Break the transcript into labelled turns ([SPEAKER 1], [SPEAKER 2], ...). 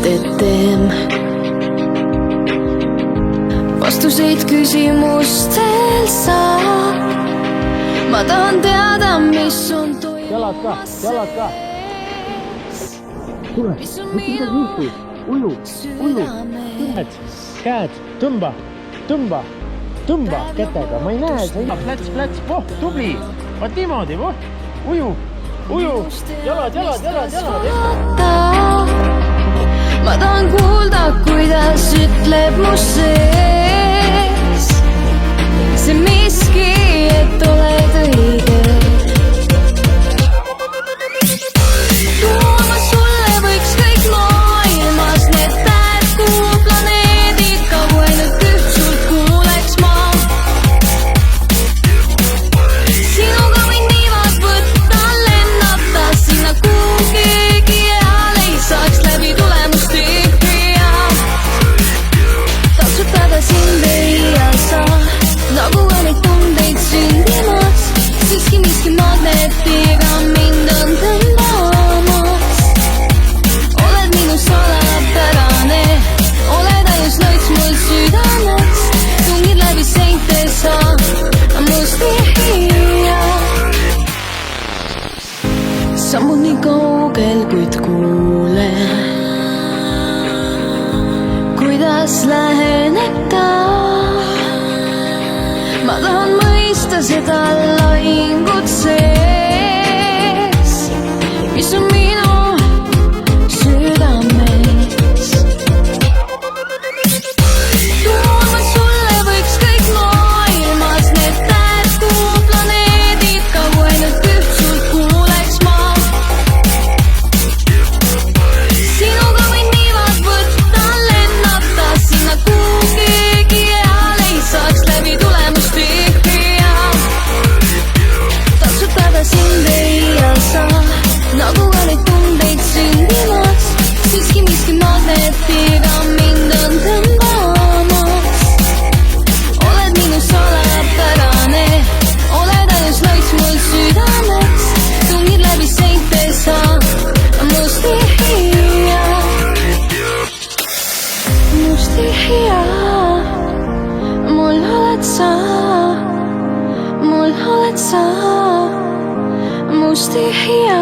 [SPEAKER 1] et teen vastuseid küsimustel saab. Ma tahan teada, mis on toimumas sees.
[SPEAKER 2] Tule, mitte midagi juhtu. Uju. Käed, tõmba kätega, ma ei näe. Plats, tubli. Vaat niimoodi, uju. Jalad.
[SPEAKER 1] Ma tahan kuulda, kuidas ütleb mu sees see miski, et oled õige. Tuuma sulle võiks kõik maailmas need tähed, kuu planeedid, kaua ainult üht sult kuuleks ma. Sinuga võin niimoodi võtta, lennata sinna, kuhu keegi eal ei saaks läbi tulemust tihja. Tatsutada sind ei saa, nagu olid tundeid sündimas, siiski miski magnetiga mind on tõmbamas. Oled minu salapärane, oled ainus lõits mul südames, tungid läbi seinte sa must vihja. Sammud nii kaugel, kuid kuule, kuidas läheneb ta. Ma tahan mõista seda lahingut sees, mis on minu südames. Tuuma sulle võiks kõik maailmas need tähed, kuu planeedid, kaua ainult üht sult kuuleks ma. Sinuga võin niimoodi võtta, lennata sinna, kuhu keegi eal ei saaks läbi tulemust tihja. Tatsutada sind ei saa, nagu olid tundeid sündimas, siiski miski magnetiga mind on tõmbamas. Oled minu salapärane, oled ainus lõits mul südames, tungid läbi seinte sa must vihja. Must vihja, mul oled sa, must vihja.